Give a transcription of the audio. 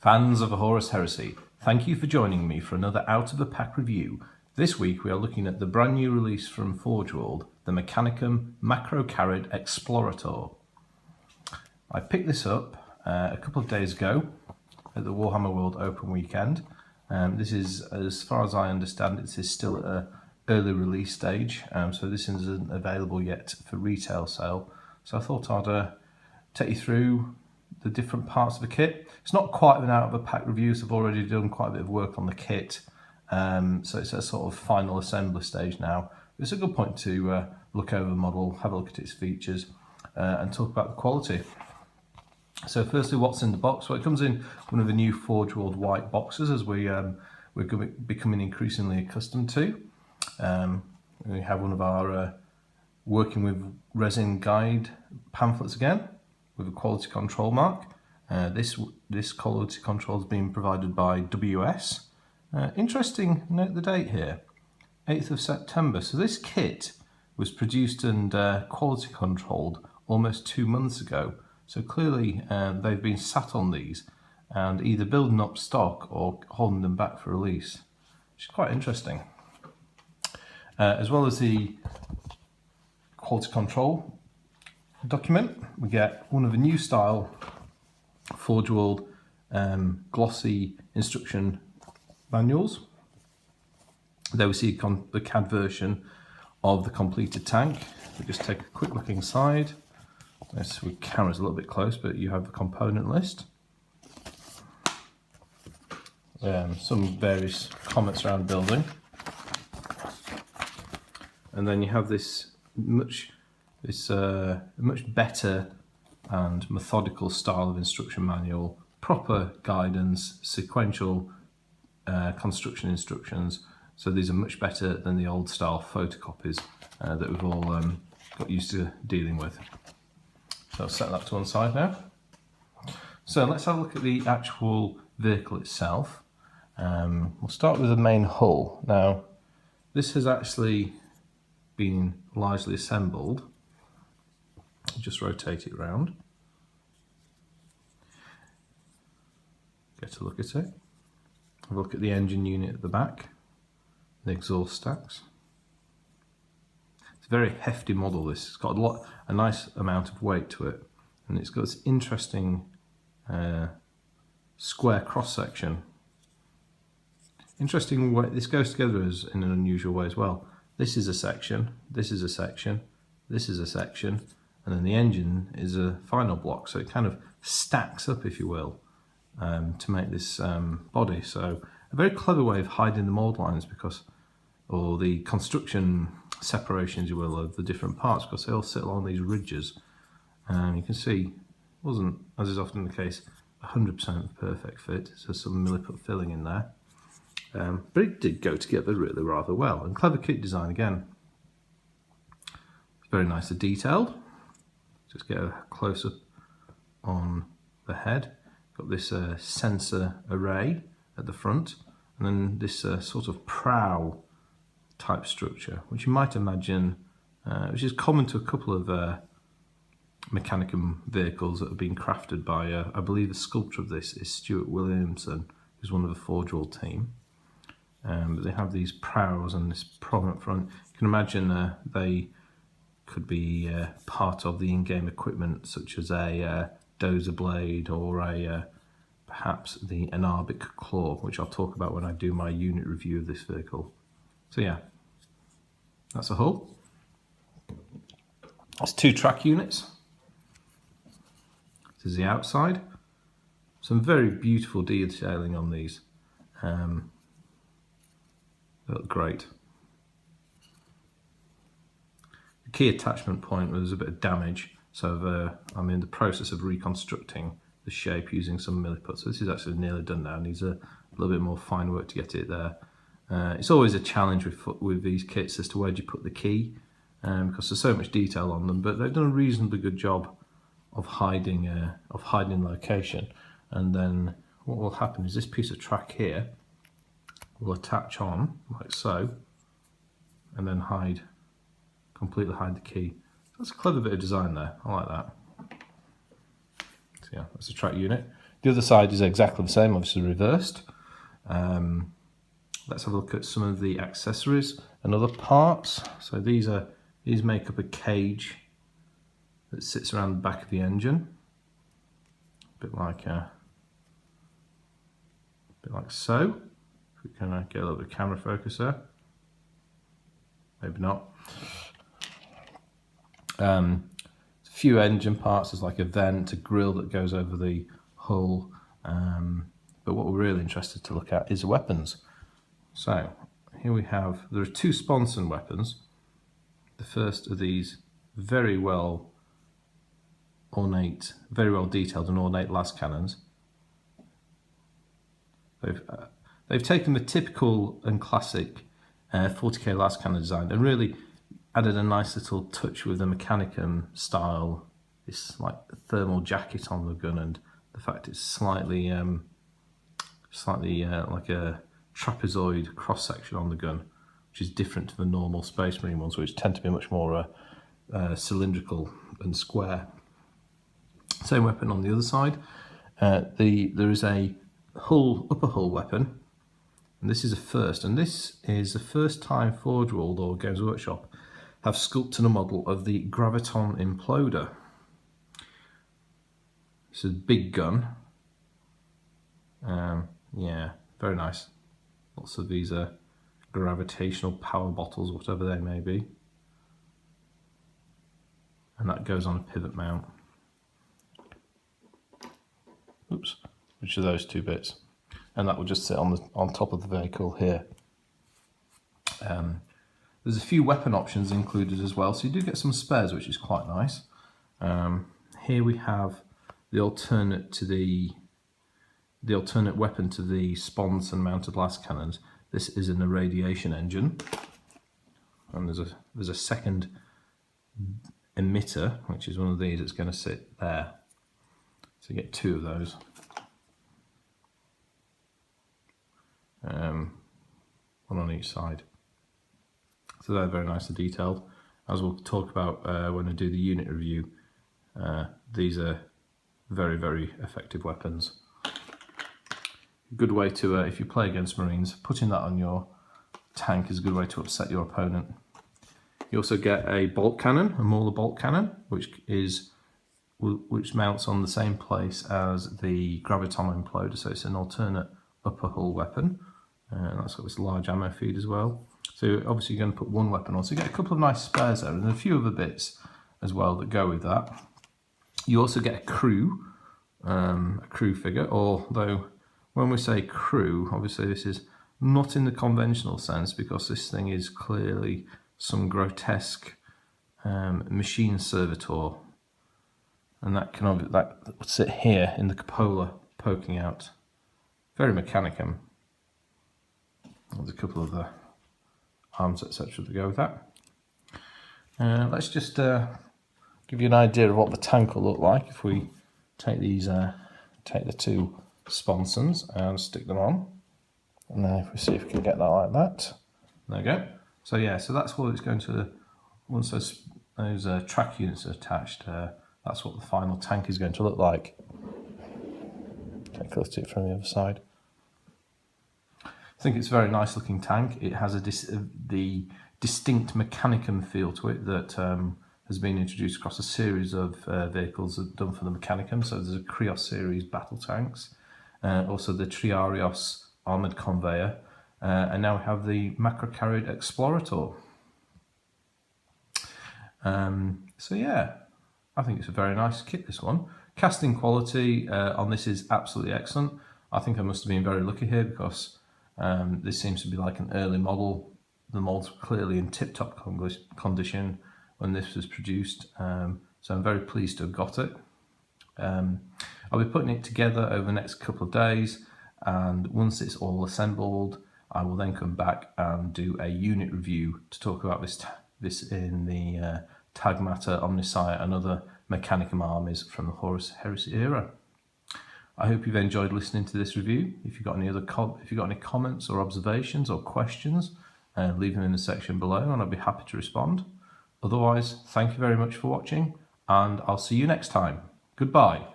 Fans of Horus Heresy, thank you for joining me for another Out of the Pack review. This week we are looking at the brand new release from Forge World, the Mechanicum Macrocarid Explorator. I picked this up a couple of days ago at the Warhammer World Open weekend. This is, as far as I understand, it is still at an early release stage, so this isn't available yet for retail sale. So I thought I'd take you through the different parts of the kit. It's not quite an out of a pack review, so I've already done quite a bit of work on the kit, so it's a sort of final assembly stage now. It's a good point to look over the model, have a look at its features, and talk about the quality. So firstly, what's in the box? Well, it comes in one of the new Forge World white boxes, as we're becoming increasingly accustomed to. We have one of our working with resin guide pamphlets again, with a quality control mark. This quality control has been provided by WS. Interesting, note the date here, 8th of September. So this kit was produced and quality controlled almost 2 months ago. So clearly they've been sat on these and either building up stock or holding them back for release, which is quite interesting. As well as the quality control document, we get one of the new style Forge World glossy instruction manuals. There we see the CAD version of the completed tank. We just take a quick look inside. This camera's a little bit close, but you have the component list. Some various comments around building. And then you have this much better and methodical style of instruction manual, proper guidance, sequential construction instructions. So these are much better than the old style photocopies that we've all got used to dealing with. So I'll set that to one side now. So let's have a look at the actual vehicle itself. We'll start with the main hull. Now, this has actually been largely assembled. Just rotate it around. Get a look at it. Have a look at the engine unit at the back, the exhaust stacks. It's a very hefty model. This it's got a nice amount of weight to it, and it's got this interesting square cross section. Interesting way this goes together in an unusual way as well. This is a section. This is a section. This is a section. And then the engine is a final block, so it kind of stacks up, if you will, to make this body. So a very clever way of hiding the mold lines, or the construction separations, you will, of the different parts, because they all sit along these ridges. And you can see it wasn't, as is often the case, 100% perfect fit. So some milliput filling in there, but it did go together really rather well. And clever kit design again. It's very nicely detailed. Just get a close-up on the head. Got this sensor array at the front, and then this sort of prow type structure, which you might imagine, which is common to a couple of Mechanicum vehicles that have been crafted by, I believe the sculptor of this is Stuart Williamson, who's one of the Forge World team. But they have these prows and this prominent front. You can imagine they could be part of the in-game equipment, such as a dozer blade or perhaps an Arabic claw, which I'll talk about when I do my unit review of this vehicle. So yeah, that's a hull. That's 2 track units. This is the outside. Some very beautiful detailing on these. They look great. The key attachment point was a bit of damage, so I'm in the process of reconstructing the shape using some milliput. So this is actually nearly done now. Needs a little bit more fine work to get it there. It's always a challenge with these kits as to where do you put the key, because there's so much detail on them. But they've done a reasonably good job of hiding location. And then what will happen is this piece of track here will attach on like so, and then completely hide the key. That's a clever bit of design there. I like that. So yeah, that's the track unit. The other side is exactly the same, obviously reversed. Let's have a look at some of the accessories and other parts. So these make up a cage that sits around the back of the engine, a bit like so. If we can get a little bit of camera focus there, maybe not. A few engine parts. There's like a vent, a grille that goes over the hull. But what we're really interested to look at is the weapons. So here we have, there are two sponson weapons. The first of these very well ornate, very well detailed and ornate las cannons. They've taken the typical and classic 40k las cannon design and really added a nice little touch with the Mechanicum style. It's like a thermal jacket on the gun, and the fact it's slightly like a trapezoid cross section on the gun, which is different to the normal Space Marine ones, which tend to be much more cylindrical and square. Same weapon on the other side. There is a upper hull weapon, and this is a first, and this is the first time Forge World or Games Workshop have sculpted a model of the Graviton Imploder. It's a big gun. Yeah, very nice. Lots of these gravitational power bottles, whatever they may be. And that goes on a pivot mount. Oops, which are those two bits. And that will just sit on top of the vehicle here. There's a few weapon options included as well, so you do get some spares, which is quite nice. Here we have the alternate weapon to the sponson mounted las cannons. This is an irradiation engine, and there's a second emitter, which is one of these that's going to sit there. So you get two of those. One on each side. So they're very nicely detailed. As we'll talk about when I do the unit review, these are very, very effective weapons. Good way to, if you play against Marines, putting that on your tank is a good way to upset your opponent. You also get a bolt cannon, a Mauler bolt cannon, which mounts on the same place as the Graviton Imploder, so it's an alternate upper hull weapon. That's got this large ammo feed as well. So obviously you're going to put one weapon on, so you get a couple of nice spares there, and a few other bits as well that go with that. You also get a crew figure, although when we say crew, obviously this is not in the conventional sense, because this thing is clearly some grotesque machine servitor, and that would sit here in the cupola poking out. Very Mechanicum. There's a couple of the arms, etc. to go with that. Let's just give you an idea of what the tank will look like if we take take the two sponsons and stick them on. And then if we see if we can get that like that. There we go. So yeah, so that's what it's going to, once those track units are attached, that's what the final tank is going to look like. Take a look at it from the other side. I think it's a very nice looking tank. It has the distinct Mechanicum feel to it that has been introduced across a series of vehicles done for the Mechanicum. So there's a Krios series battle tanks, also the Triarios armoured conveyor, and now we have the Macrocarid Explorator. So yeah, I think it's a very nice kit, this one. Casting quality on this is absolutely excellent. I think I must have been very lucky here, because this seems to be like an early model. The mold's clearly in tip-top condition when this was produced, so I'm very pleased to have got it. I'll be putting it together over the next couple of days, and once it's all assembled, I will then come back and do a unit review to talk about this in the Tag Matter, Omnisire and other Mechanicum armies from the Horus Heresy era. I hope you've enjoyed listening to this review. If you've got any comments or observations or questions, leave them in the section below and I'll be happy to respond. Otherwise, thank you very much for watching, and I'll see you next time. Goodbye.